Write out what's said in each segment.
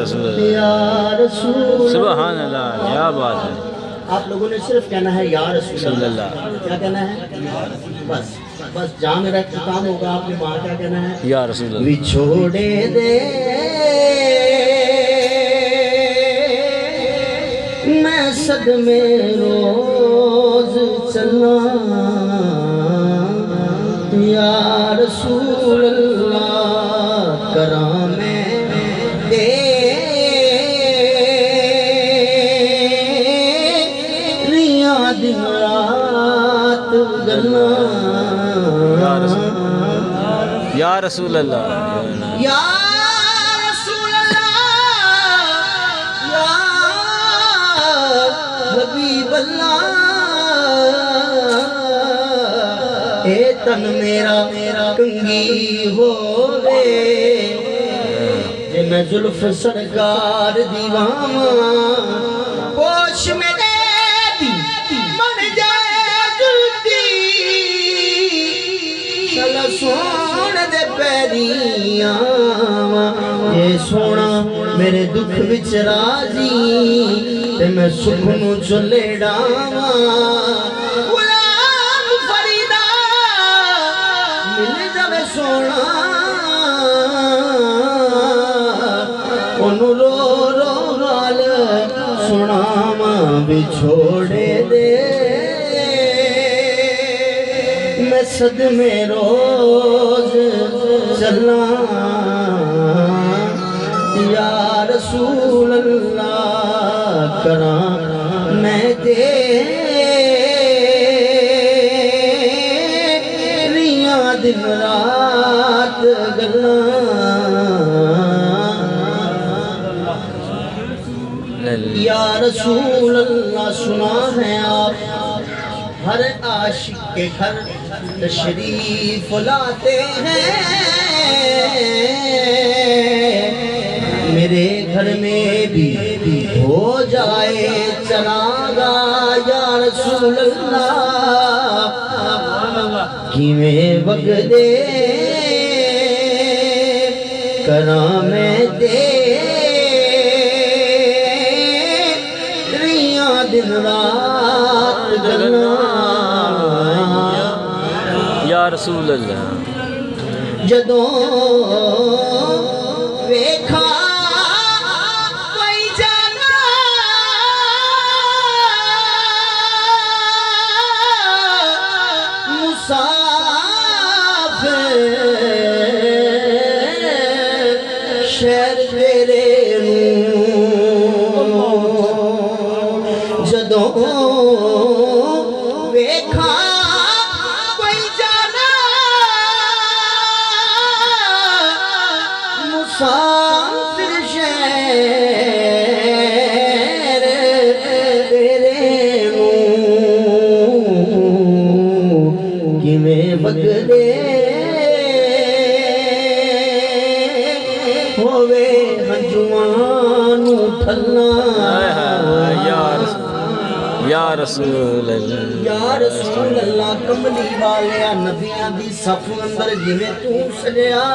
رسول اللہ، یا رسول سبحان اللہ، کیا بات ہے. آپ لوگوں نے صرف کہنا ہے یا رسول صلی اللہ. اللہ. کیا کہنا ہے؟ بس بس جہاں میرا اختتام ہوگا آپ نے وہاں کیا کہنا ہے؟ یا رسول اللہ. بچھوڑے دے میں صدمے روز چلا، یا رسول اللہ کراں میں تیریاں دن رات گلا، یا رسول اللہ. یا رسول اللہ، یا حبیب اللہ، اے تن میرا کنگی ہووے جے میں زلف سرکار دیواں، پوش میرے دی من جائے جلدی، چلا سون دے پیریاں، اے سونا میرے دکھ وچ راضی تے میں سکھ نوں چلے ڈاواں، غلام فریدا مل جاوے سونا، اونوں رو رو حال سناواں، بچھوڑے دے میں صدمے روز چلاں، یا رسول اللہ کراں میں تیریاں دن رات گلاں، یا رسول اللہ. سنا ہے آپ ہر عاشق کے گھر تشریف لاتے ہیں، میرے گھر میں بھی ہو جائے چراغا، یا رسول اللہ کیویں وگدے کراں میں تیریاں دن رات گلاں، یا رسول اللہ. جدوں ویکھا کوئی جانا مسافر شہر تیرے نوں، جدوں ویکھا کوئی جانا مسافر شہر تیرے نوں، کیویں وگدے ہووے ہنجواں نوں ٹھلاں، یا رسول اللہ. یا رسول اللہ کملی والیا نبیاں دی صف اندر جویں تو سجیا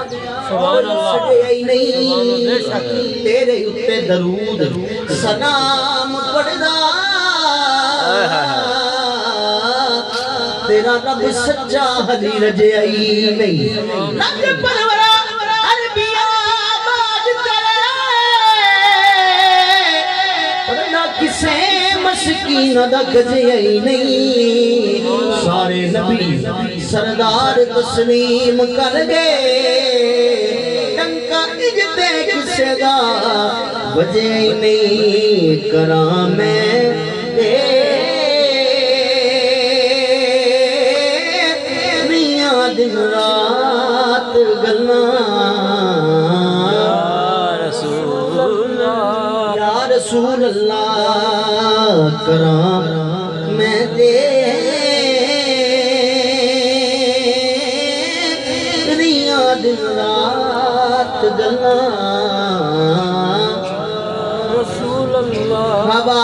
سجیا ہی نہیں، تیرے اتے درود سلام پڑھدا تیرا رب سچا حلی رجیا ہی نہیں، رب پرورا عربیہ باج کرے پڑھنا کسے مسکینہ دا گجیا ہی نہیں، سارے نبی سردار تسلیم کر گئے، ٹنکا اجتے کسے دا وجہ ہی نہیں، کراں میں تیریاں دن رات گلاں، یا رسول اللہ کراں میں تیریاں دن رات گلاں، رسول اللہ. ہوا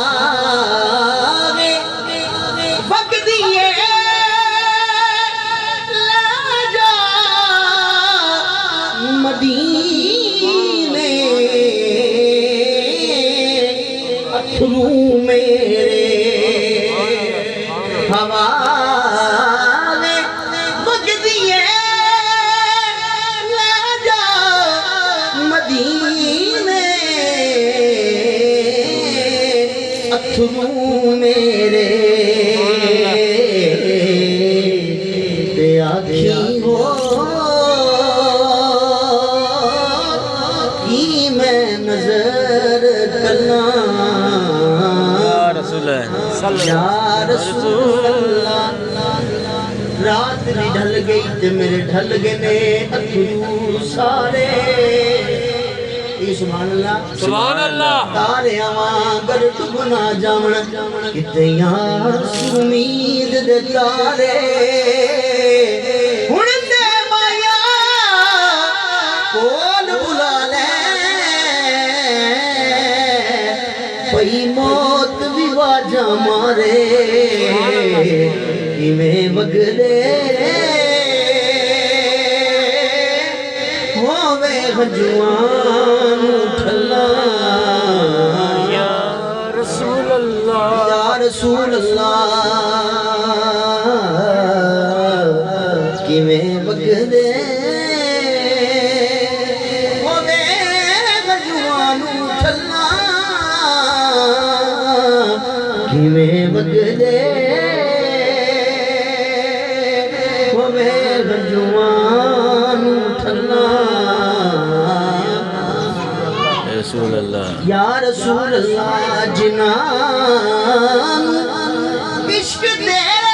وقت دیے لے جا مدینے اتھرو میرے حوالے بگدیے لے جا مدینے اتھرو میرے تے آکھی ہو کی میں نظر کلاں یا رسول اللہ یا رسول اللہ رات بھی ڈھل گئی تے میرے ڈھل گئے نے اتھرو سارے سبحان اللہ سبحان اللہ تارے آواں گر ڈبنا جاون کتے یار امید دے تارے ہن تے مایا کول بلا لے پئی موت بھی واجہ مارے میں وگدے ہووے ہجوان اٹھلا یا رسول اللہ یا رسول اللہ کہ میں وگدے ہووے ہجوان اٹھلا کہ میں وگدے جوان اٹھنا رسول اللہ یا رسول اللہ جنان عشق تیرا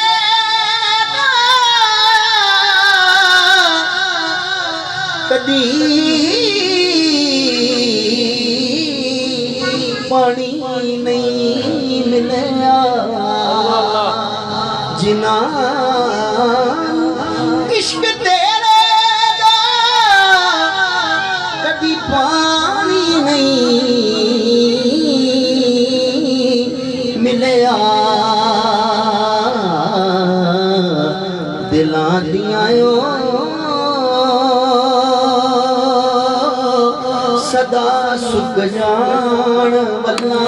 کدی پانی نہیں ملیا جنان عشق تیرے دا کبھی پانی نہیں ملیا دلاں دیاں صدا سک جان واللہ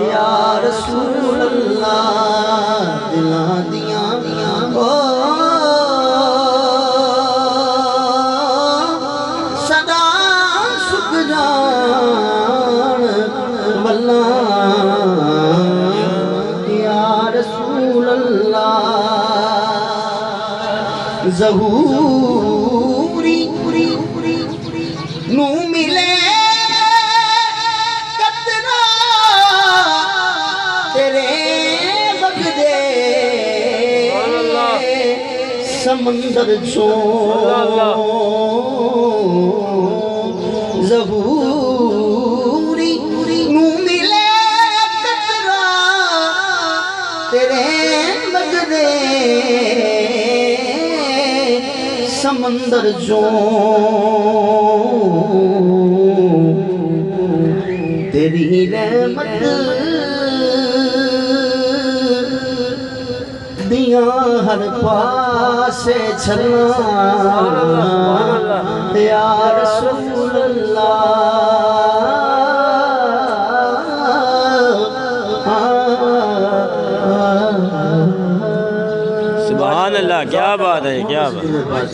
یا رسول اللہ دلاں دیاں صدا سک جان واللہ یا رسول اللہ ظہوری نو ملے قطرہ تیرے بغدے سمندر ظہوری نو ملے قطرہ تیرے بغدے سمندر تیری رحمت دیاں ہر پاسے چھلنا یا رسول اللہ سبحان اللہ کیا بات ہے کیا بات